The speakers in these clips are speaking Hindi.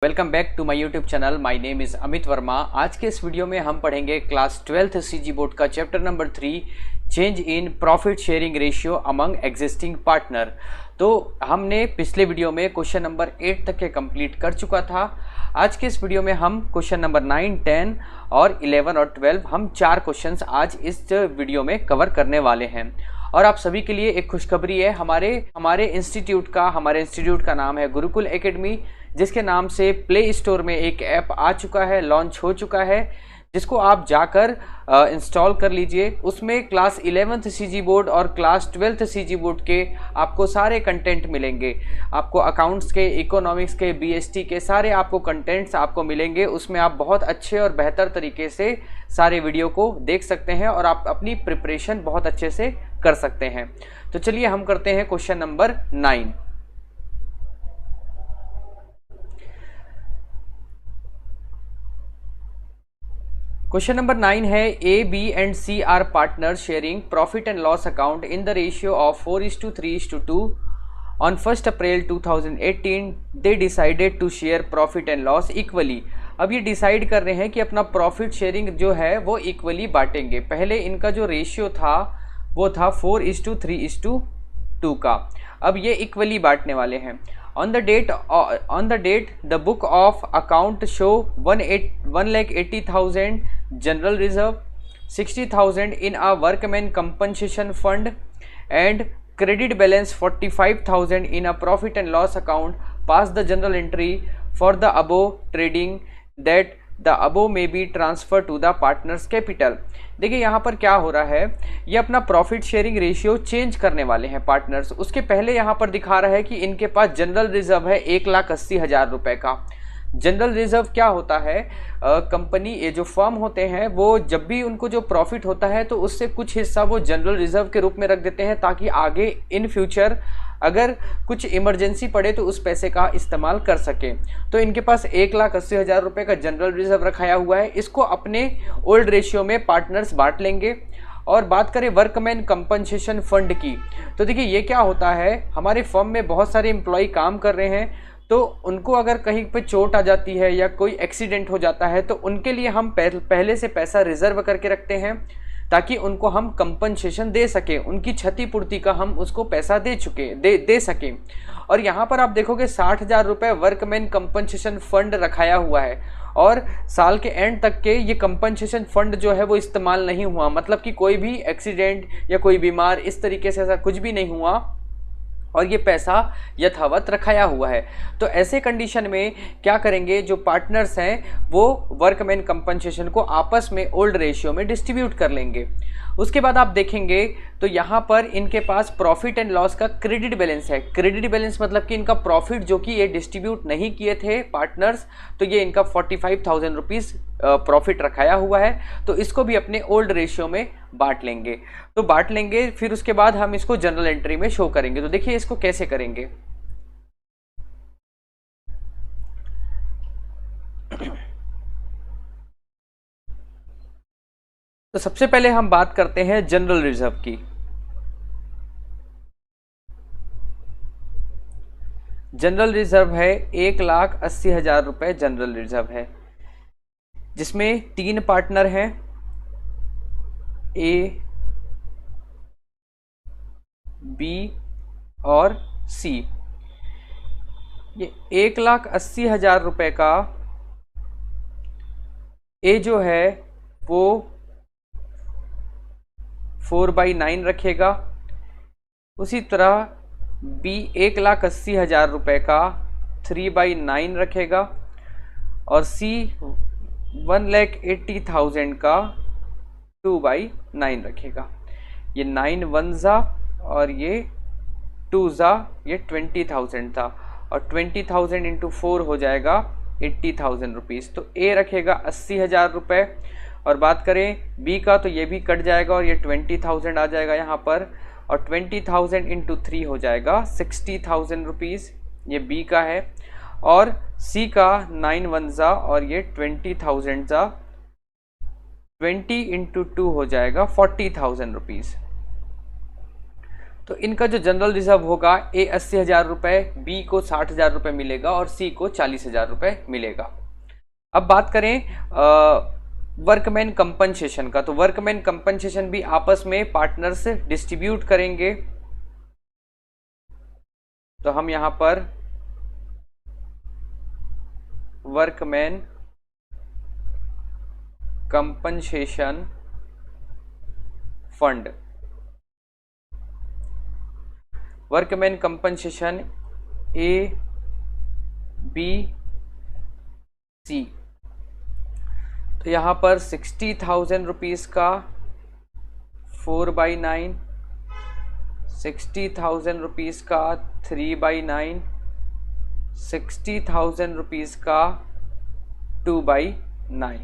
Welcome back to my YouTube channel. My name is Amit Verma. आज के इस वीडियो में हम पढ़ेंगे क्लास 12th सीजी बोर्ड का chapter number 3 change in profit sharing ratio among existing partner. तो हमने पिछले वीडियो में क्वेश्चन नंबर 8 तक के कंप्लीट कर चुका था। आज के इस वीडियो में हम क्वेश्चन नंबर 9, 10 और 11 और 12 हम 4 क्वेश्चंस आज इस वीडियो में कवर करने वाले हैं। और आप सभी के लिए एक खुशखबरी है, हमारे इंस्टीट्यूट का नाम है गुरुकुल एकेडमी, जिसके नाम से प्ले स्टोर में एक ऐप आ चुका है, लॉन्च हो चुका है, जिसको आप जाकर इंस्टॉल कर लीजिए। उसमें क्लास 11th सीजी बोर्ड और क्लास 12th सीजी बोर्ड के आपको सारे कंटेंट मिलेंगे। आपको अकाउंट्स के, इकोनॉमिक्स के, बीएसटी के सारे आपको कंटेंट्स आपको मिलेंगे। उसमें आप बहुत अच्छे और बेहतर तरीके से सारे वीडियो को देख सकते हैं और आप अपनी प्रिपरेशन बहुत अच्छे से कर सकते हैं। तो चलिए हम करते हैं क्वेश्चन नंबर 9। क्वेश्चन नंबर 9 है, A, B and C are partner sharing profit and loss account in the ratio of 4:3:2 on 1 April 2018 they decided to share profit and loss equally. अब ये डिसाइड कर रहे हैं कि अपना प्रॉफिट शेयरिंग जो है वो इक्वली बांटेंगे। पहले इनका जो रेशियो था वो था 4:3:2 का, अब ये इक्वली बांटने वाले हैं। On the date, the book of account show 1,80,000 general reserve, 60,000 in a workman compensation fund, and credit balance 45,000 in a profit and loss account. Pass the journal entry for the above trading that the above may be transferred to the partners capital. देखिए यहाँ पर क्या हो रहा है, ये अपना प्रॉफिट शेयरिंग रेशियो चेंज करने वाले हैं पार्टनर्स। उसके पहले यहाँ पर दिखा रहा है कि इनके पास जनरल रिजर्व है 1,80,000 रुपए का। जनरल रिजर्व क्या होता है, कंपनी ये जो फर्म होते हैं वो जब भी उनको जो प्रॉफिट होता है तो उससे कुछ हिस्सा वो जनरल रिजर्व के रूप में रख देते हैं, ताकि आगे इन फ्यूचर अगर कुछ इमरजेंसी पड़े तो उस पैसे का इस्तेमाल कर सके। तो इनके पास 1,80,000 रुपये का जनरल रिजर्व रखाया हुआ है। इसको अपने ओल्ड रेशियो में पार्टनर्स बांट लेंगे। और बात करें वर्कमैन कंपनसेशन फंड की, तो देखिए ये क्या होता है, हमारे फर्म में बहुत सारे एम्प्लॉय काम कर रहे हैं, तो उनको अगर कहीं पे चोट आ जाती है या कोई एक्सीडेंट हो जाता है तो उनके लिए हम पहले से पैसा रिजर्व करके रखते हैं, ताकि उनको हम कंपनसेशन दे सकें, उनकी क्षतिपूर्ति का हम उसको पैसा दे सकें। और यहाँ पर आप देखोगे 60,000 रुपये वर्कमैन कंपनसेशन फंड रखाया हुआ है, और साल के एंड तक के ये कंपनसेशन फंड जो है वो इस्तेमाल नहीं हुआ, मतलब कि कोई भी एक्सीडेंट या कोई बीमार इस तरीके से ऐसा कुछ भी नहीं हुआ और ये पैसा यथावत रखाया हुआ है। तो ऐसे कंडीशन में क्या करेंगे, जो पार्टनर्स हैं वो वर्कमैन कंपनसेशन को आपस में ओल्ड रेशियो में डिस्ट्रीब्यूट कर लेंगे। उसके बाद आप देखेंगे तो यहाँ पर इनके पास प्रॉफिट एंड लॉस का क्रेडिट बैलेंस है। क्रेडिट बैलेंस मतलब कि इनका प्रॉफिट जो कि ये डिस्ट्रीब्यूट नहीं किए थे पार्टनर्स, तो ये इनका 45,000 रुपीज़ प्रॉफिट रखाया हुआ है, तो इसको भी अपने ओल्ड रेशियो में बांट लेंगे। तो बांट लेंगे, फिर उसके बाद हम इसको जनरल एंट्री में शो करेंगे। तो देखिए इसको कैसे करेंगे। तो सबसे पहले हम बात करते हैं जनरल रिजर्व की। जनरल रिजर्व है 1,80,000 रुपए जनरल रिजर्व है, जिसमें 3 पार्टनर हैं, ए, बी और सी। ये 1,80,000 रुपए का ए जो है वो 4/9 रखेगा। उसी तरह बी 1,80,000 रुपये का 3/9 रखेगा, और सी 1,80,000 का 2/9 रखेगा। ये 9 1 जा और ये 2 जा, ये 20,000 था, और 20,000 इंटू 4 हो जाएगा 80,000 रुपीज़। तो ए रखेगा 80,000 रुपये। और बात करें बी का, तो ये भी कट जाएगा और ये 20,000 आ जाएगा यहाँ पर, और 20,000 इंटू 3 हो जाएगा 60,000 रुपीज़, ये बी का है। और सी का 9 1 जा और ये 20,000 जा, 20 इंटू 2 हो जाएगा 40,000 रुपीज़। तो इनका जो जनरल रिजर्व होगा, ए 80,000 रुपये, बी को 60,000 रुपये मिलेगा और सी को 40,000 रुपये मिलेगा। अब बात करें वर्कमैन कंपनसेशन का, तो वर्कमैन कंपनसेशन भी आपस में पार्टनर्स डिस्ट्रीब्यूट करेंगे। तो हम यहां पर workman compensation fund, workman compensation A B C, तो यहाँ पर 60,000 रुपीज़ का 4/9, 60,000 रुपीज़ का 3/9, 60,000 रुपीज़ का 2/9।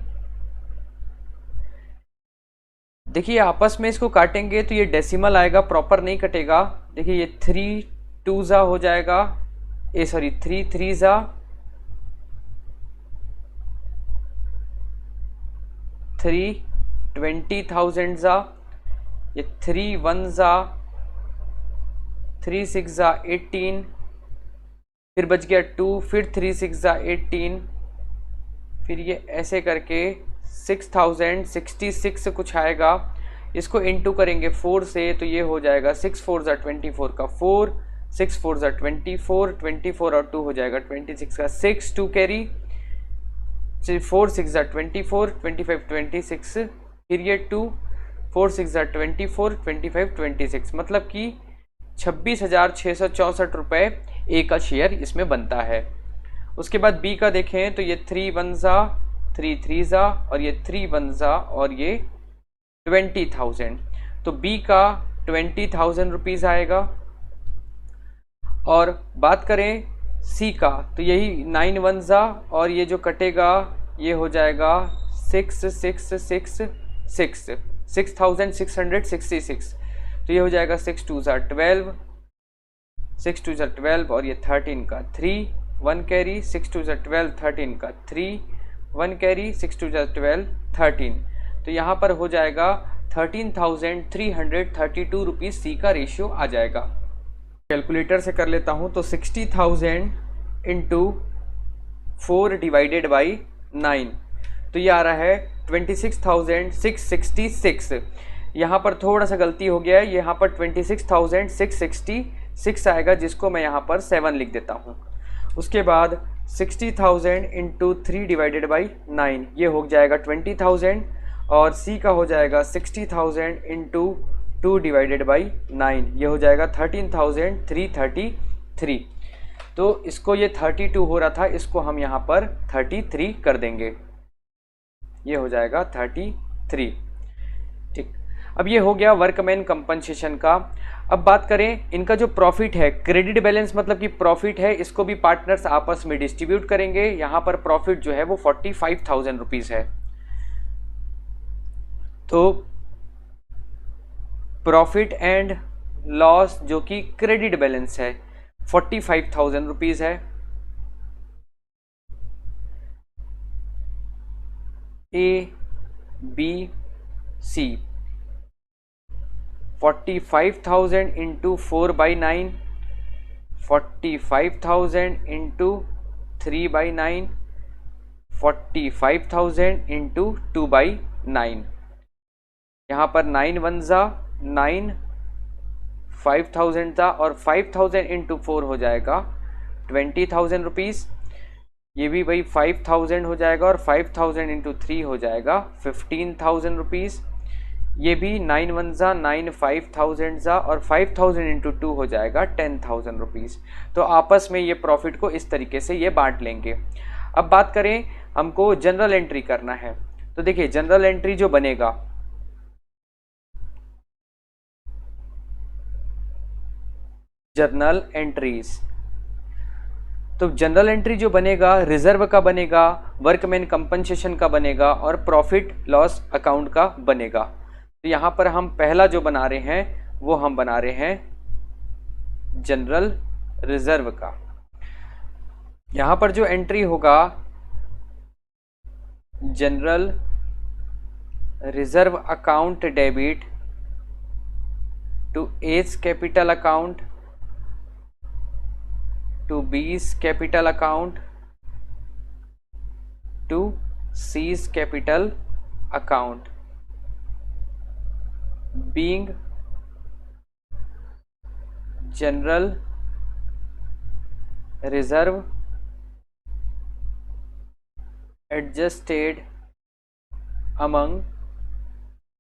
देखिए आपस में इसको काटेंगे तो ये डेसिमल आएगा, प्रॉपर नहीं कटेगा। देखिए ये 3 2 हो जाएगा, 3 3 3 20,000 ये 3 1 3 6 18, फिर बच गया 2, फिर 3 6 18, फिर ये ऐसे करके 6,066 कुछ आएगा। इसको इंटू करेंगे 4 से तो ये हो जाएगा 6 4 24 का 4, 6 4 24, 24 और 2 हो जाएगा 26 का 6, 2 कैरी, 4 6 24, 25 26, फिर ये 2, 4 6 24, 25 26, मतलब कि 26,664 रुपये ए का शेयर इसमें बनता है। उसके बाद बी का देखें तो ये 3 1 3 3 और ये 3 1 और ये 20,000, तो बी का 20,000 रुपीज़ आएगा। और बात करें सी का तो यही 9 1 और ये जो कटेगा ये हो जाएगा 6,666, 6,666, तो ये हो जाएगा 6 2 12, 6 2 12 और ये 13 का 3 1 कैरी, 6 2 12 13 का 3 1 कैरी, 6 2 12 13, तो यहाँ पर हो जाएगा 13,332 रुपीज़ सी का रेशियो आ जाएगा। कैलकुलेटर से कर लेता हूँ तो 60,000 इंटू 4 डिवाइडेड बाई 9, तो ये आ रहा है 26,666। यहाँ पर थोड़ा सा गलती हो गया है, यहाँ पर 26,666 आएगा, जिसको मैं यहाँ पर 7 लिख देता हूँ। उसके बाद 60,000 इंटू 3 डिवाइडेड बाई 9, ये हो जाएगा 20,000 और सी का हो जाएगा 60,000 इंटू 2 डिवाइडेड बाई 9, ये हो जाएगा 13,333। तो इसको ये 32 हो रहा था, इसको हम यहाँ पर 33 कर देंगे, ये हो जाएगा 33। ठीक, अब ये हो गया वर्कमैन कंपनसेशन का। अब बात करें इनका जो प्रॉफिट है, क्रेडिट बैलेंस मतलब कि प्रॉफिट है, इसको भी पार्टनर्स आपस में डिस्ट्रीब्यूट करेंगे। यहाँ पर प्रॉफिट जो है वो 45,000 रुपीज़ है। तो प्रॉफिट एंड लॉस जो कि क्रेडिट बैलेंस है 45,000 रुपीज़ है। A B C 45,000 into 4/9, 45,000 into 3/9, 45,000 into 2/9, यहाँ पर 9 1 9, 5,000 था और 5,000 इंटू 4 हो जाएगा 20,000 रुपीज़। ये भी भाई 5,000 हो जाएगा और 5,000 इंटू 3 हो जाएगा 15,000 रुपीज़। ये भी 9 1 9, 5,000 और 5,000 इंटू 2 हो जाएगा 10,000 रुपीज़। तो आपस में ये प्रॉफिट को इस तरीके से ये बांट लेंगे। अब बात करें हमको जनरल एंट्री करना है, तो देखिए जनरल एंट्री जो बनेगा, जर्नल एंट्रीज, तो जनरल एंट्री जो बनेगा रिजर्व का बनेगा, वर्कमैन कंपनसेशन का बनेगा और प्रॉफिट लॉस अकाउंट का बनेगा। तो यहाँ पर हम पहला जो बना रहे हैं वो हम बना रहे हैं जनरल रिजर्व का। यहाँ पर जो एंट्री होगा general reserve account debit to A's capital account, to B's capital account, to C's capital account, being general reserve adjusted among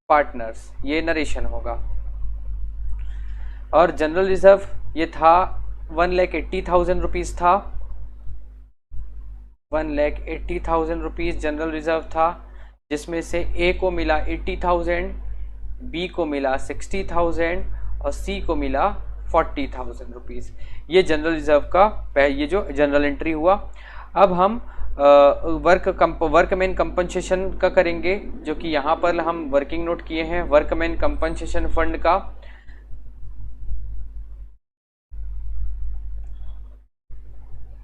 partners, ये नरेशन होगा। और जनरल रिजर्व ये था 1,80,000 रुपीज़ था, 1,80,000 रुपीज़ जनरल रिजर्व था, जिसमें से ए को मिला 80,000, बी को मिला 60,000 और सी को मिला 40,000 रुपीज़। ये जनरल रिजर्व का ये जो जनरल एंट्री हुआ। अब हम वर्कमैन कंपनसेशन का करेंगे, जो कि यहाँ पर हम वर्किंग नोट किए हैं वर्कमैन कंपनसेशन फंड का।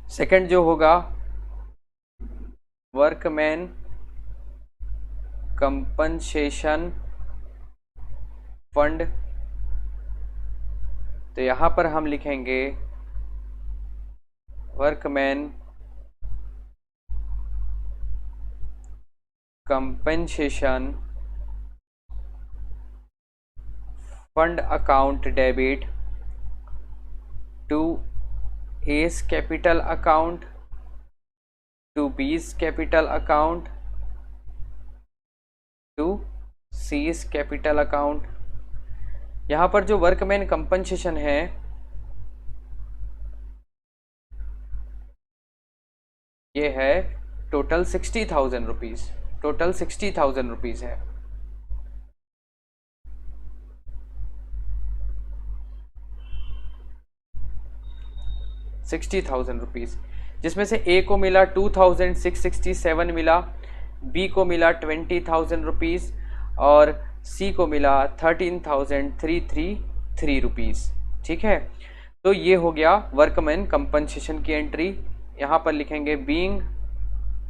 सेकंड जो होगा वर्कमैन कंपनसेशन फंड, तो यहाँ पर हम लिखेंगे workman compensation fund account debit to A's capital account, to B's capital account, to C's capital account. यहाँ पर जो वर्कमैन कंपनसेशन है ये है टोटल 60,000 रुपीज़, टोटल 60,000 रुपीज़ है। ₹60,000, जिसमें से ए को मिला 2,667 मिला, बी को मिला 20,000 रुपीज़ और सी को मिला 13,333 रुपीज़। ठीक है, तो ये हो गया वर्कमैन कंपनसेशन की एंट्री। यहाँ पर लिखेंगे being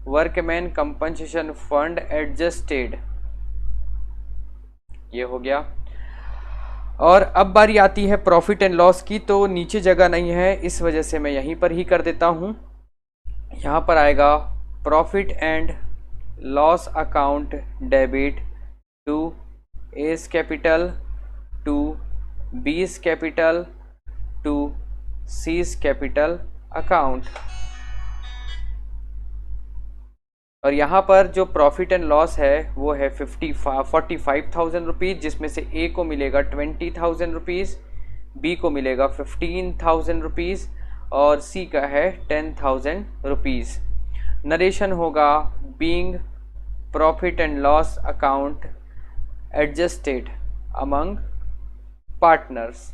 workman compensation fund adjusted, ये हो गया। और अब बारी आती है प्रॉफिट एंड लॉस की, तो नीचे जगह नहीं है, इस वजह से मैं यहीं पर ही कर देता हूँ। यहाँ पर आएगा profit and loss account debit to A's capital, to B's capital, to C's capital account. और यहाँ पर जो प्रॉफिट एंड लॉस है वो है 45,000 रुपीज़, जिसमें से ए को मिलेगा 20,000 रुपीज़, बी को मिलेगा 15,000 रुपीज़ और सी का है 10,000 रुपीज़। नरेशन होगा being profit and loss account adjusted among partners.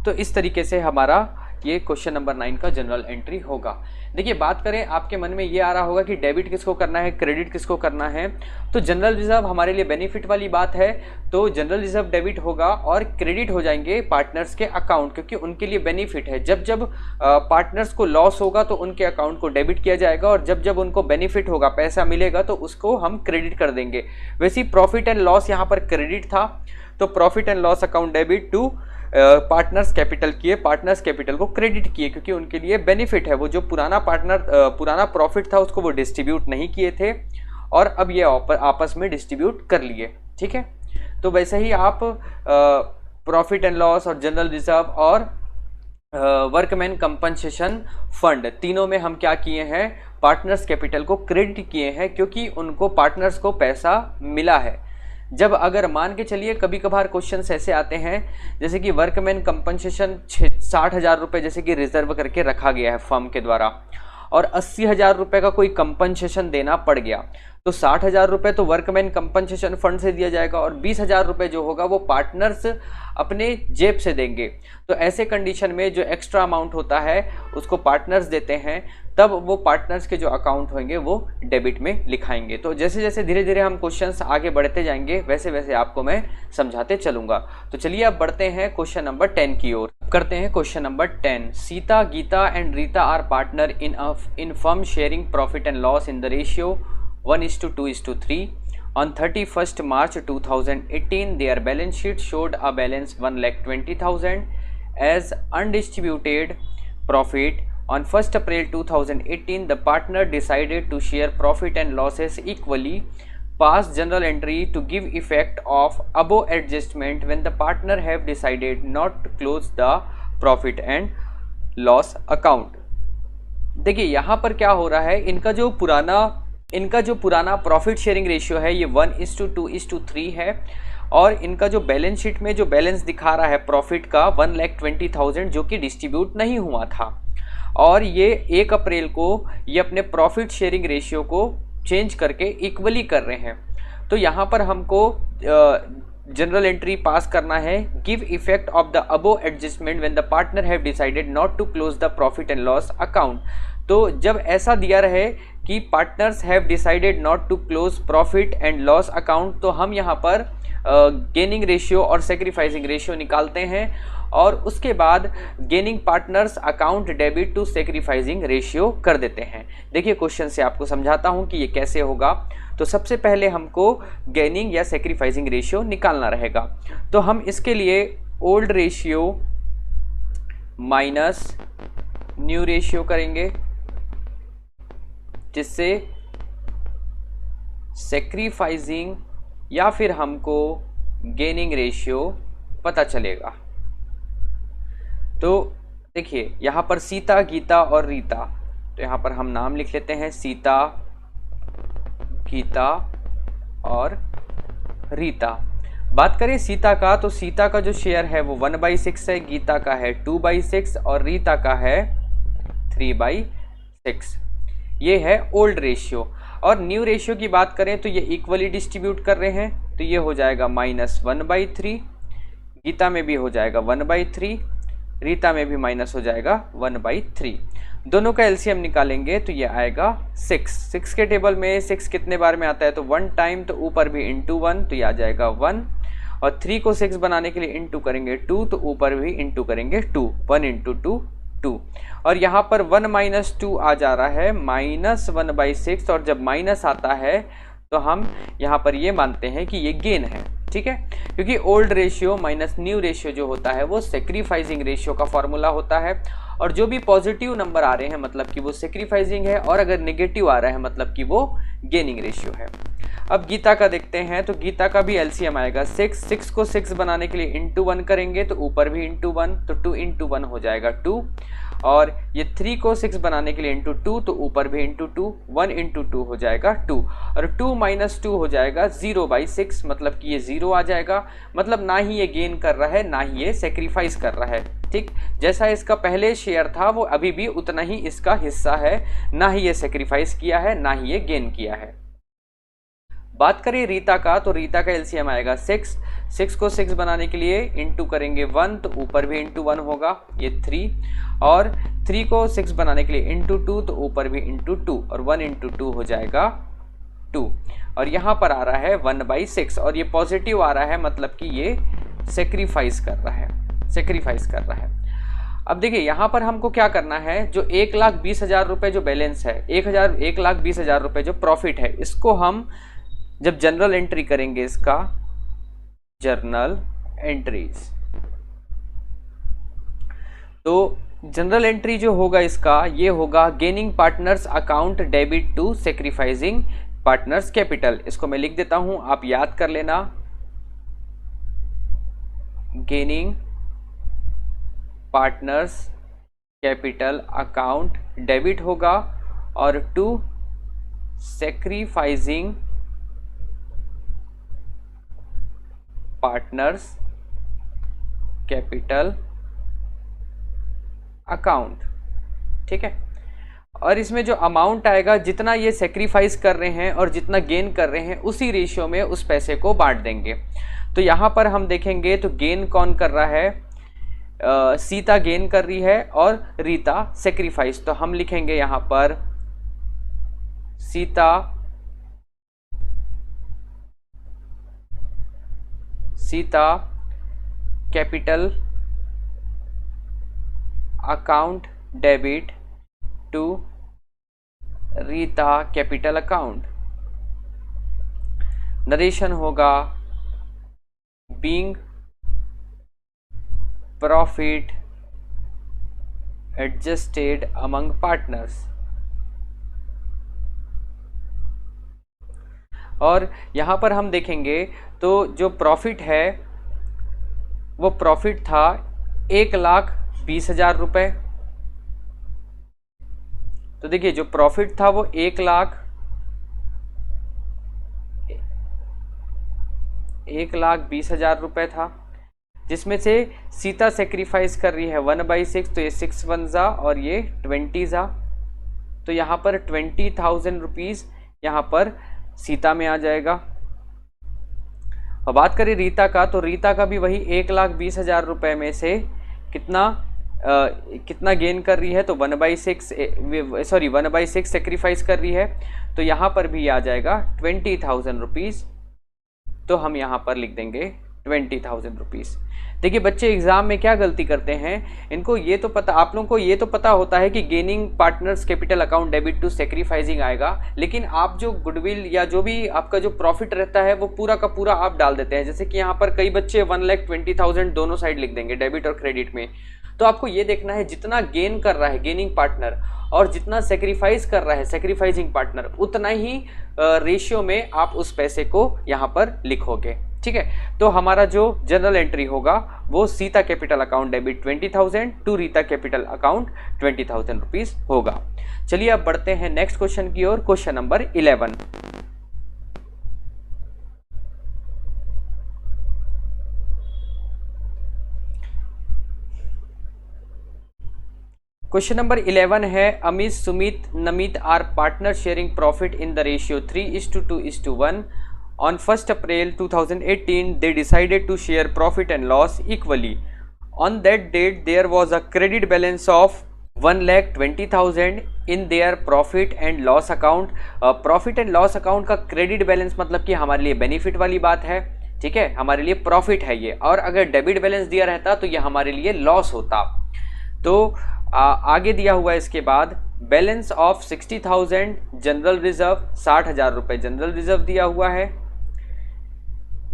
तो इस तरीके से हमारा ये क्वेश्चन नंबर 9 का जनरल एंट्री होगा। देखिए, बात करें, आपके मन में ये आ रहा होगा कि डेबिट किसको करना है, क्रेडिट किसको करना है। तो जनरल रिजर्व हमारे लिए बेनिफिट वाली बात है, तो जनरल रिजर्व डेबिट होगा और क्रेडिट हो जाएंगे पार्टनर्स के अकाउंट, क्योंकि उनके लिए बेनिफिट है। जब जब पार्टनर्स को लॉस होगा तो उनके अकाउंट को डेबिट किया जाएगा, और जब जब उनको बेनिफिट होगा, पैसा मिलेगा, तो उसको हम क्रेडिट कर देंगे। वैसे ही प्रॉफिट एंड लॉस यहाँ पर क्रेडिट था, तो profit and loss account debit to partners capital किए, पार्टनर्स कैपिटल को क्रेडिट किए, क्योंकि उनके लिए बेनिफिट है। वो जो पुराना प्रॉफिट था उसको वो डिस्ट्रीब्यूट नहीं किए थे और अब ये आपस में डिस्ट्रीब्यूट कर लिए। ठीक है, तो वैसे ही आप प्रॉफिट एंड लॉस और जनरल रिजर्व और वर्कमैन कंपनसेशन फंड, तीनों में हम क्या किए हैं, पार्टनर्स कैपिटल को क्रेडिट किए हैं, क्योंकि उनको पार्टनर्स को पैसा मिला है। जब अगर मान के चलिए कभी कभार क्वेश्चंस ऐसे आते हैं, जैसे कि वर्कमैन कंपनसेशन 60,000 रुपये जैसे कि रिजर्व करके रखा गया है फर्म के द्वारा, और 80,000 रुपये का कोई कंपनसेशन देना पड़ गया, तो 60,000 रुपये तो वर्कमैन कंपनसेशन फंड से दिया जाएगा और 20,000 रुपये जो होगा वो पार्टनर्स अपने जेब से देंगे। तो ऐसे कंडीशन में जो एक्स्ट्रा अमाउंट होता है उसको पार्टनर्स देते हैं, तब वो पार्टनर्स के जो अकाउंट होंगे वो डेबिट में लिखाएंगे। तो जैसे जैसे धीरे धीरे हम क्वेश्चंस आगे बढ़ते जाएंगे, वैसे वैसे आपको मैं समझाते चलूंगा। तो चलिए अब बढ़ते हैं क्वेश्चन नंबर 10 की ओर। करते हैं question number 10। Sita, Gita and Rita are partner in firm sharing profit and loss in the ratio 1:2:3. On 31st March 2018, their balance sheet showed a balance 1,20,000 as undistributed profit. On 1st April 2018, the partner decided to share profit and losses equally. Pass journal entry to give effect of above adjustment when the partner have decided not to close the profit and loss account. देखिए यहाँ पर क्या हो रहा है, इनका जो पुराना प्रॉफिट शेयरिंग रेशियो है ये 1:2:3 है, और इनका जो बैलेंस शीट में जो बैलेंस दिखा रहा है प्रॉफिट का 1,20,000 जो कि डिस्ट्रीब्यूट नहीं हुआ था, और ये 1 अप्रैल को ये अपने प्रॉफिट शेयरिंग रेशियो को चेंज करके इक्वली कर रहे हैं। तो यहाँ पर हमको जनरल एंट्री पास करना है, give effect of the above adjustment when the partner have decided not to close the profit and loss account. तो जब ऐसा दिया रहे कि partners have decided not to close profit and loss account, तो हम यहाँ पर गेनिंग रेशियो और सेक्रीफाइसिंग रेशियो निकालते हैं, और उसके बाद gaining partners account debit to sacrificing ratio कर देते हैं। देखिए क्वेश्चन से आपको समझाता हूं कि ये कैसे होगा। तो सबसे पहले हमको गेनिंग या सेक्रीफाइसिंग रेशियो निकालना रहेगा। तो हम इसके लिए old ratio minus new ratio करेंगे, जिससे सेक्रीफाइसिंग या फिर हमको गेनिंग रेशियो पता चलेगा। तो देखिए यहाँ पर सीता, गीता और रीता, तो यहाँ पर हम नाम लिख लेते हैं सीता, गीता और रीता। बात करें सीता का, तो सीता का जो शेयर है वो 1/6 है, गीता का है 2/6 और रीता का है 3/6। ये है ओल्ड रेशियो। और न्यू रेशियो की बात करें तो ये इक्वली डिस्ट्रीब्यूट कर रहे हैं, तो ये हो जाएगा -1/3, गीता में भी हो जाएगा 1/3, रीता में भी माइनस हो जाएगा 1/3। दोनों का एलसीएम निकालेंगे तो ये आएगा 6 के टेबल में 6 कितने बार में आता है, तो 1 टाइम, तो ऊपर भी इंटू 1, तो ये आ जाएगा 1, और 3 को 6 बनाने के लिए इंटू करेंगे 2, तो ऊपर भी इंटू करेंगे 2, 1 × 2 2, और यहाँ पर 1 - 2 आ जा रहा है -1/6, और जब माइनस आता है तो हम यहाँ पर ये मानते हैं कि ये गेन है, ठीक है, क्योंकि old ratio minus new ratio जो होता है वो सेक्रीफाइसिंग रेशियो का फॉर्मूला होता है, और जो भी पॉजिटिव नंबर आ रहे हैं मतलब कि वो सेक्रीफाइसिंग है, और अगर नेगेटिव आ रहा है मतलब कि वो गेनिंग रेशियो है। अब गीता का देखते हैं, तो गीता का भी एलसीएम आएगा 6 को 6 बनाने के लिए इंटू 1 करेंगे, तो ऊपर भी इंटू 1, तो 2 × 1 हो जाएगा 2, और ये 3 को 6 बनाने के लिए इंटू 2, तो ऊपर भी इंटू 2, 1 × 2 हो जाएगा 2, और 2 - 2 हो जाएगा 0/6, मतलब कि ये 0 आ जाएगा, मतलब ना ही ये गेन कर रहा है ना ही ये सेक्रीफाइस कर रहा है। ठीक, जैसा इसका पहले शेयर था वो अभी भी उतना ही इसका हिस्सा है, ना ही ये सेक्रीफाइस किया है ना ही ये गेन किया है। बात करें रीता का, तो रीता का एलसीएम आएगा 6 को 6 बनाने के लिए इंटू करेंगे 1, तो ऊपर भी इंटू 1 होगा, ये 3, और 3 को 6 बनाने के लिए इंटू 2, तो ऊपर भी इंटू 2, और 1 × 2 हो जाएगा 2, और यहाँ पर आ रहा है 1/6, और ये पॉजिटिव आ रहा है मतलब कि ये सेक्रीफाइस कर रहा है, अब देखिए यहाँ पर हमको क्या करना है, जो 1,20,000 रुपये जो बैलेंस है, 1,20,000 रुपये जो प्रॉफिट है, इसको हम जब जनरल एंट्री करेंगे, इसका जर्नल एंट्रीज, तो जनरल एंट्री जो होगा इसका ये होगा gaining partners account debit to sacrificing partners capital. इसको मैं लिख देता हूं, आप याद कर लेना, gaining partners capital account debit होगा, और to sacrificing partners capital account, ठीक है। और इसमें जो अमाउंट आएगा, जितना ये सेक्रीफाइस कर रहे हैं और जितना गेन कर रहे हैं, उसी रेशियो में उस पैसे को बांट देंगे। तो यहाँ पर हम देखेंगे तो गेन कौन कर रहा है, सीता गेन कर रही है और रीता सेक्रीफाइस। तो हम लिखेंगे यहाँ पर Sita capital account debit to Rita capital account. Narration होगा being profit adjusted among partners. और यहाँ पर हम देखेंगे तो जो प्रॉफिट है वो प्रॉफिट था 1,20,000 रुपये। तो देखिए जो प्रॉफिट था वो 1,20,000 रुपये था, जिसमें से सीता सेक्रीफाइस कर रही है 1/6, तो ये 6 1 जा और ये 20 जा। तो यहाँ पर 20,000 रुपीज़ यहाँ पर सीता में आ जाएगा। और बात करें रीता का, तो रीता का भी वही 1,20,000 रुपये में से कितना गेन कर रही है, तो 1/6 सेक्रीफाइस कर रही है। तो यहाँ पर भी आ जाएगा 20,000 रुपीज़। तो हम यहाँ पर लिख देंगे 20,000 रुपीज़। देखिए बच्चे एग्जाम में क्या गलती करते हैं, इनको ये तो पता, आप लोगों को ये तो पता होता है कि gaining partners capital account debit to sacrificing आएगा, लेकिन आप जो गुडविल या जो भी आपका जो प्रॉफिट रहता है वो पूरा का पूरा आप डाल देते हैं। जैसे कि यहाँ पर कई बच्चे 1,20,000 दोनों साइड लिख देंगे, डेबिट और क्रेडिट में। तो आपको ये देखना है जितना गेन कर रहा है गेनिंग पार्टनर और जितना सेक्रीफाइस कर रहा है सेक्रीफाइसिंग पार्टनर, उतना ही रेशियो में आप उस पैसे को यहाँ पर लिखोगे। ठीक है, तो हमारा जो जनरल एंट्री होगा वो Sita capital account debit 20,000 to Rita capital account 20,000 rupees होगा। चलिए अब बढ़ते हैं नेक्स्ट क्वेश्चन की ओर, क्वेश्चन नंबर 11। क्वेश्चन नंबर 11 है, Amit, Sumit, Namit are partner sharing profit in the ratio 3:2:1। On 1st April 2018, they decided to share profit and loss equally. On that date, there was a credit balance of 1,20,000 in their profit and loss account. Profit and loss account का क्रेडिट बैलेंस मतलब कि हमारे लिए बेनिफिट वाली बात है, ठीक है, हमारे लिए प्रॉफिट है ये, और अगर डेबिट बैलेंस दिया रहता तो ये हमारे लिए लॉस होता। तो आगे दिया हुआ है इसके बाद बैलेंस ऑफ 60,000 जनरल रिजर्व, 60,000 रुपये जनरल रिजर्व दिया हुआ है।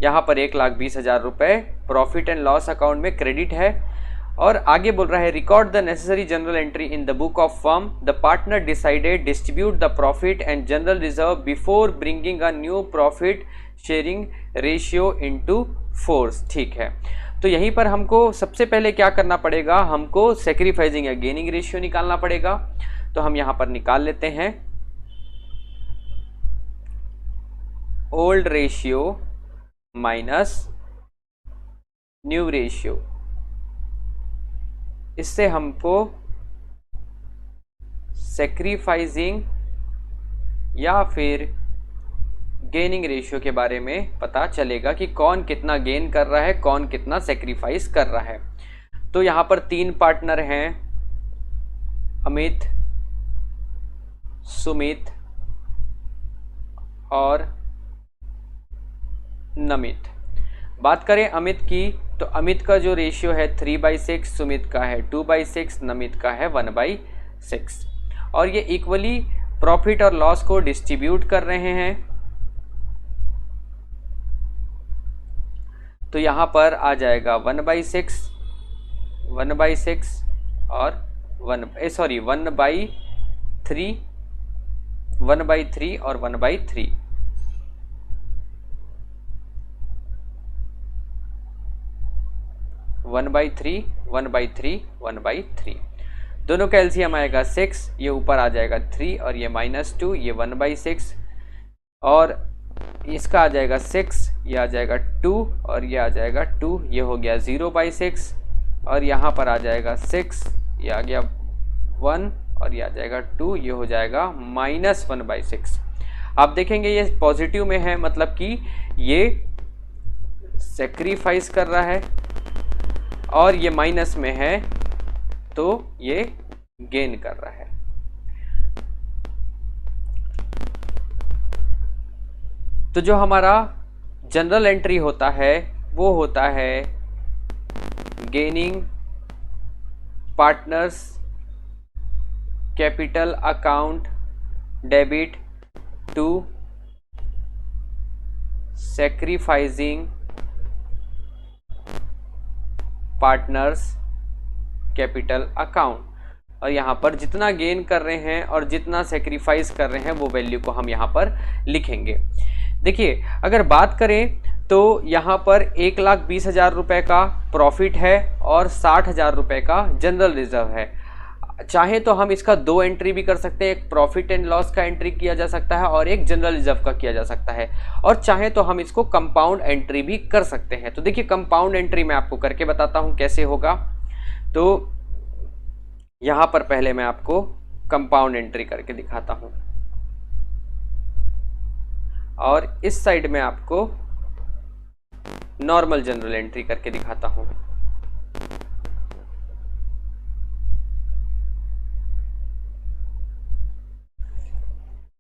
यहाँ पर 1,20,000 रुपये प्रॉफिट एंड लॉस अकाउंट में क्रेडिट है। और आगे बोल रहा है record the necessary general entry in the book of firm, the partner decided distribute the profit and general reserve before bringing a new profit sharing ratio into force. ठीक है, तो यहीं पर हमको सबसे पहले क्या करना पड़ेगा, हमको सेक्रीफाइसिंग या गेनिंग रेशियो निकालना पड़ेगा। तो हम यहाँ पर निकाल लेते हैं old ratio minus new ratio. इससे हमको सेक्रीफाइसिंग या फिर गेनिंग रेशियो के बारे में पता चलेगा कि कौन कितना गेन कर रहा है, कौन कितना सेक्रीफाइस कर रहा है। तो यहाँ पर 3 पार्टनर हैं, अमित, सुमित और नमित। बात करें अमित की, तो अमित का जो रेशियो है 3/6, सुमित का है 2/6, नमित का है 1/6, और ये इक्वली प्रॉफिट और लॉस को डिस्ट्रीब्यूट कर रहे हैं। तो यहाँ पर आ जाएगा 1/6 और 1/3 1/3 और 1/3। वन बाई थ्री दोनों का एलसीएम आएगा 6, ये ऊपर आ जाएगा 3 और ये -2, ये 1/6, और इसका आ जाएगा 6, ये आ जाएगा 2 और ये आ जाएगा 2, ये हो गया 0/6, और यहाँ पर आ जाएगा 6, ये आ गया 1 और ये आ जाएगा 2, ये हो जाएगा -1/6। आप देखेंगे ये पॉजिटिव में है, मतलब कि ये सेक्रीफाइस कर रहा है, और ये माइनस में है तो ये गेन कर रहा है। तो जो हमारा जनरल एंट्री होता है वो होता है gaining partners capital account debit to sacrificing partners capital account, और यहाँ पर जितना गेन कर रहे हैं और जितना सेक्रीफाइस कर रहे हैं वो वैल्यू को हम यहाँ पर लिखेंगे। देखिए अगर बात करें तो यहाँ पर 1,20,000 रुपये का प्रॉफिट है और 60,000 रुपये का जनरल रिजर्व है। चाहे तो हम इसका दो एंट्री भी कर सकते हैं, एक प्रॉफिट एंड लॉस का एंट्री किया जा सकता है और एक जनरल रिजर्व का किया जा सकता है, और चाहे तो हम इसको कंपाउंड एंट्री भी कर सकते हैं। तो देखिए कंपाउंड एंट्री मैं आपको करके बताता हूँ कैसे होगा। तो यहाँ पर पहले मैं आपको कंपाउंड एंट्री करके दिखाता हूँ और इस साइड में आपको नॉर्मल जनरल एंट्री करके दिखाता हूँ।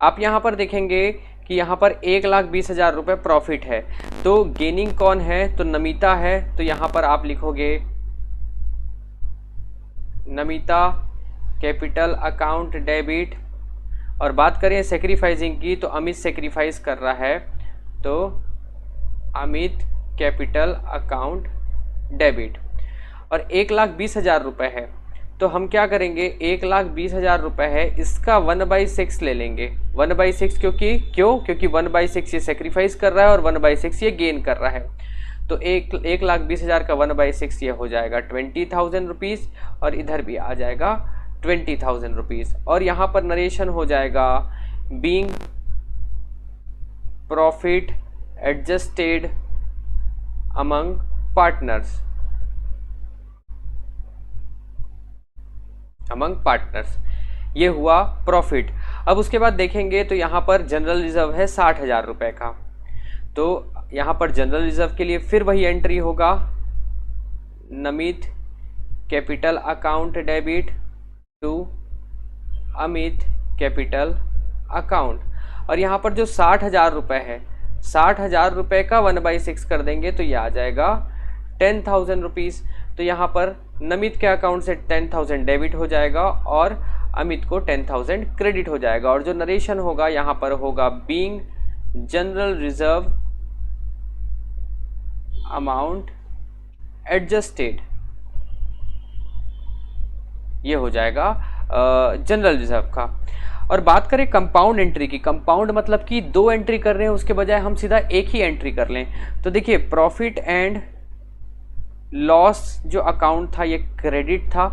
आप यहां पर देखेंगे कि यहां पर 1,20,000 रुपये प्रॉफिट है। तो गेनिंग कौन है? तो नमिता है। तो यहां पर आप लिखोगे नमिता कैपिटल अकाउंट डेबिट, और बात करें सेक्रीफाइसिंग की तो अमित सेक्रीफाइस कर रहा है, तो अमित कैपिटल अकाउंट डेबिट। और 1,20,000 रुपये है तो हम क्या करेंगे, 1,20,000 रुपये है, इसका 1/6 ले लेंगे। 1/6 क्योंकि 1/6 ये सेक्रीफाइस कर रहा है और 1/6 ये गेन कर रहा है। तो 1,20,000 का 1/6 ये हो जाएगा 20,000 रुपीज़, और इधर भी आ जाएगा 20,000 रुपीज़। और यहाँ पर नरेशन हो जाएगा being profit adjusted among partners, ये हुआ प्रॉफिट। अब उसके बाद देखेंगे तो यहाँ पर जनरल रिजर्व है 60,000 रुपये का। तो यहाँ पर जनरल रिजर्व के लिए फिर वही एंट्री होगा, Namit capital account debit to Amit capital account. और यहाँ पर जो 60,000 रुपये है, 60,000 रुपये का 1/6 कर देंगे तो ये आ जाएगा 10,000 रुपीज़। तो यहाँ पर नमित के अकाउंट से 10,000 डेबिट हो जाएगा और अमित को 10,000 क्रेडिट हो जाएगा। और जो नरेशन होगा यहाँ पर होगा being general reserve amount adjusted, ये हो जाएगा जनरल रिजर्व का। और बात करें कंपाउंड एंट्री की, कंपाउंड मतलब कि दो एंट्री कर रहे हैं उसके बजाय हम सीधा एक ही एंट्री कर लें। तो देखिए प्रॉफिट एंड लॉस जो अकाउंट था ये क्रेडिट था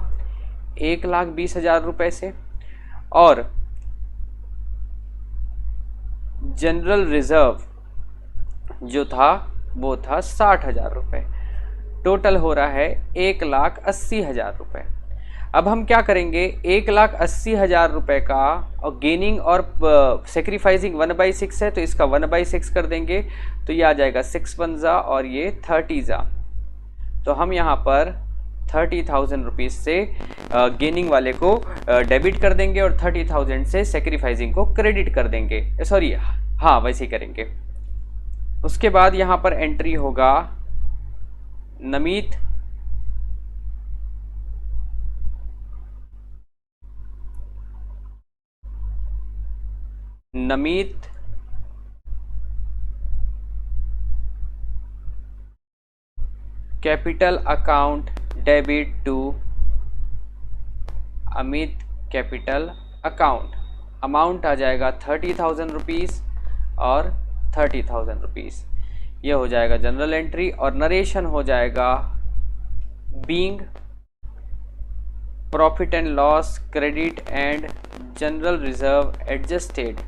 1,20,000 रुपये से, और जनरल रिजर्व जो था वो था 60,000 रुपये। टोटल हो रहा है 1,80,000 रुपये। अब हम क्या करेंगे, 1,80,000 रुपये का, और गेनिंग और सेक्रीफाइसिंग 1/6 है तो इसका 1/6 कर देंगे तो ये आ जाएगा 6 पंजा और ये 30 जा। तो हम यहाँ पर 30,000 रुपीज़ से गेनिंग वाले को डेबिट कर देंगे और 30,000 से सेक्रीफाइसिंग को क्रेडिट कर देंगे, सॉरी हाँ वैसे ही करेंगे। उसके बाद यहाँ पर एंट्री होगा Namit capital account debit to Amit capital account. Amount आ जाएगा 30,000 रुपीज़ और 30,000 रुपीज़, ये हो जाएगा जनरल एंट्री। और नरेशन हो जाएगा being profit and loss credit and general reserve adjusted.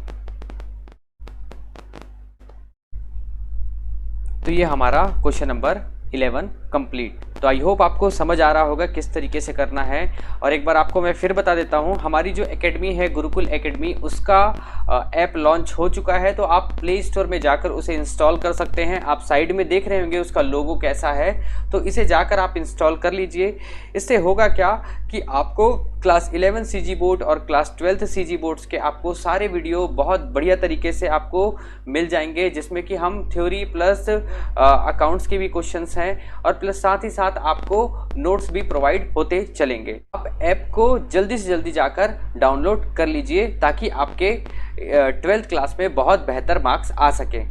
तो ये हमारा क्वेश्चन नंबर 11 कंप्लीट। तो आई होप आपको समझ आ रहा होगा किस तरीके से करना है। और एक बार आपको मैं फिर बता देता हूँ, हमारी जो एकेडमी है गुरुकुल एकेडमी, उसका ऐप लॉन्च हो चुका है। तो आप प्ले स्टोर में जाकर उसे इंस्टॉल कर सकते हैं। आप साइड में देख रहे होंगे उसका लोगो कैसा है, तो इसे जाकर आप इंस्टॉल कर लीजिए। इससे होगा क्या कि आपको क्लास 11 सीजी बोर्ड और क्लास 12 सीजी बोर्ड्स के आपको सारे वीडियो बहुत बढ़िया तरीके से आपको मिल जाएंगे, जिसमें कि हम थ्योरी प्लस अकाउंट्स के भी क्वेश्चंस हैं और प्लस साथ ही साथ आपको नोट्स भी प्रोवाइड होते चलेंगे। आप ऐप को जल्दी से जल्दी जाकर डाउनलोड कर लीजिए ताकि आपके 12th क्लास में बहुत बेहतर मार्क्स आ सके।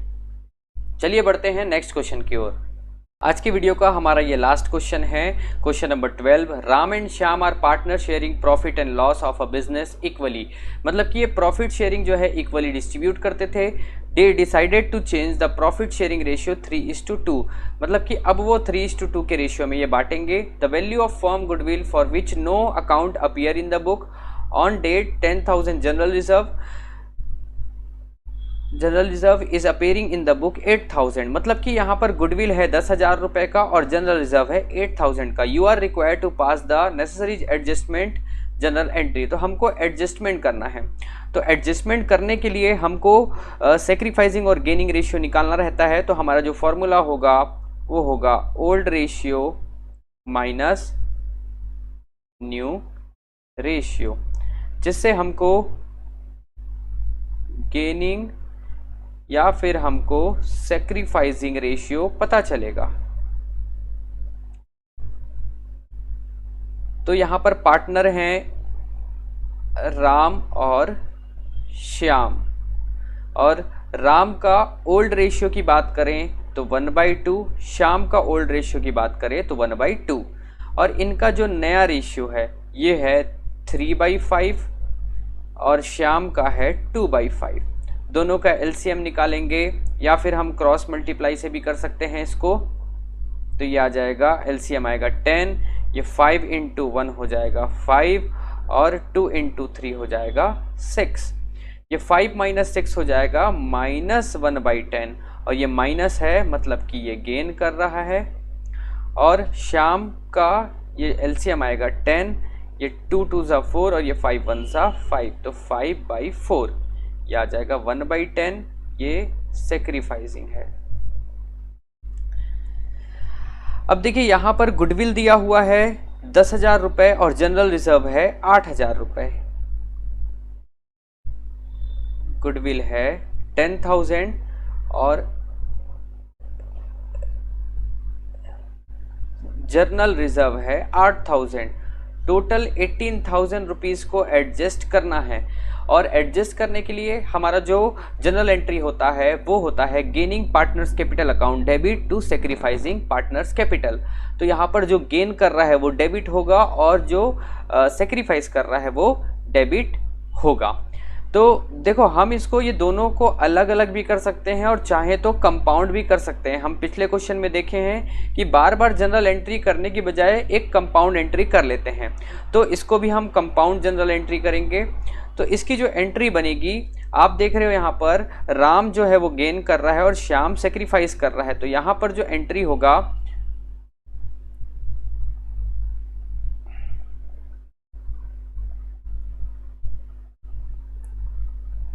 चलिए बढ़ते हैं नेक्स्ट क्वेश्चन की ओर। आज की वीडियो का हमारा ये लास्ट क्वेश्चन है, question number 12। Ram and Shyam are partner sharing profit and loss of a business equally. मतलब कि ये प्रॉफिट शेयरिंग जो है इक्वली डिस्ट्रीब्यूट करते थे। They decided to change the profit sharing ratio 3:2। मतलब कि अब वो 3:2 के रेशियो में ये बांटेंगे। The value of firm goodwill for which no account appear in the book on date 10,000 general reserve is appearing in the book 8,000। मतलब कि यहाँ पर गुडविल है 10,000 रुपये का और जनरल रिजर्व है 8,000 का। You are required to pass the necessary adjustment general entry. तो हमको एडजस्टमेंट करना है। तो एडजस्टमेंट करने के लिए हमको सेक्रीफाइसिंग और गेनिंग रेशियो निकालना रहता है। तो हमारा जो फॉर्मूला होगा वो होगा old ratio minus new ratio, जिससे हमको गेनिंग या फिर हमको सेक्रीफाइसिंग रेशियो पता चलेगा। तो यहां पर पार्टनर हैं राम और श्याम, और राम का ओल्ड रेशियो की बात करें तो 1/2, श्याम का ओल्ड रेशियो की बात करें तो 1/2, और इनका जो नया रेशियो है ये है 3/5 और श्याम का है 2/5। दोनों का एलसीएम निकालेंगे या फिर हम क्रॉस मल्टीप्लाई से भी कर सकते हैं इसको। तो ये आ जाएगा, एलसीएम आएगा 10, ये 5 × 1 हो जाएगा 5 और 2 × 3 हो जाएगा 6। ये 5 - 6 हो जाएगा -1/10, और ये माइनस है मतलब कि ये गेन कर रहा है। और श्याम का ये एलसीएम आएगा 10, ये 2 2 = 4 और ये 5 1 = 5, तो 5/4 ये आ जाएगा 1/10। ये सेक्रीफाइसिंग है। अब देखिए यहां पर गुडविल दिया हुआ है 10,000 रुपए और जनरल रिजर्व है 8,000 रुपए। गुडविल है 10,000 और जनरल रिजर्व है 8,000। टोटल 18,000 रुपीज को एडजस्ट करना है। और एडजस्ट करने के लिए हमारा जो जनरल एंट्री होता है वो होता है gaining partners capital account debit to sacrificing partners capital. तो यहाँ पर जो गेन कर रहा है वो डेबिट होगा और जो सेक्रीफाइस कर रहा है वो डेबिट होगा। तो देखो हम इसको ये दोनों को अलग अलग भी कर सकते हैं और चाहे तो कंपाउंड भी कर सकते हैं। हम पिछले क्वेश्चन में देखे हैं कि बार बार जनरल एंट्री करने की बजाय एक कंपाउंड एंट्री कर लेते हैं। तो इसको भी हम कंपाउंड जनरल एंट्री करेंगे। तो इसकी जो एंट्री बनेगी आप देख रहे हो, यहाँ पर राम जो है वो गेन कर रहा है और श्याम सेक्रीफाइस कर रहा है। तो यहाँ पर जो एंट्री होगा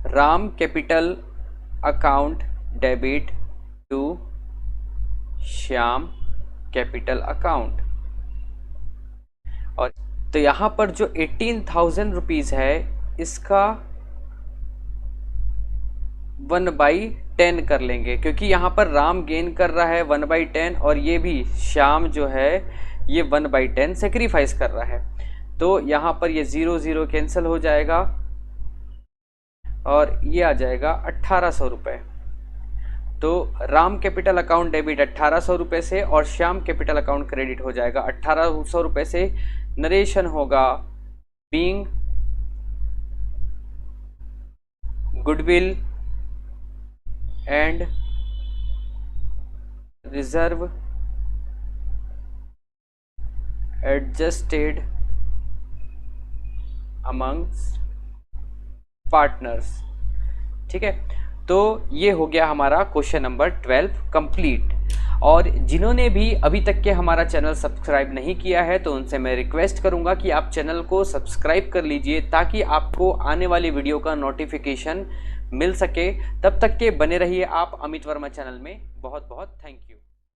Ram capital account debit to Shyam capital account. और तो यहाँ पर जो 18,000 रुपीज है इसका 1/10 कर लेंगे, क्योंकि यहाँ पर राम गेन कर रहा है 1/10 और ये भी श्याम जो है ये 1/10 सेक्रीफाइस कर रहा है। तो यहाँ पर ये 0 0 कैंसिल हो जाएगा और ये आ जाएगा 1,800 रुपये। तो राम कैपिटल अकाउंट डेबिट 1,800 रुपये से और श्याम कैपिटल अकाउंट क्रेडिट हो जाएगा 1,800 रुपये से। नरेशन होगा being goodwill and reserve adjusted amongst partners. ठीक है, तो ये हो गया हमारा क्वेश्चन नंबर 12 कंप्लीट। और जिन्होंने भी अभी तक के हमारा चैनल सब्सक्राइब नहीं किया है तो उनसे मैं रिक्वेस्ट करूंगा कि आप चैनल को सब्सक्राइब कर लीजिए ताकि आपको आने वाली वीडियो का नोटिफिकेशन मिल सके। तब तक के बने रहिए आप अमित वर्मा चैनल में। बहुत बहुत थैंक यू।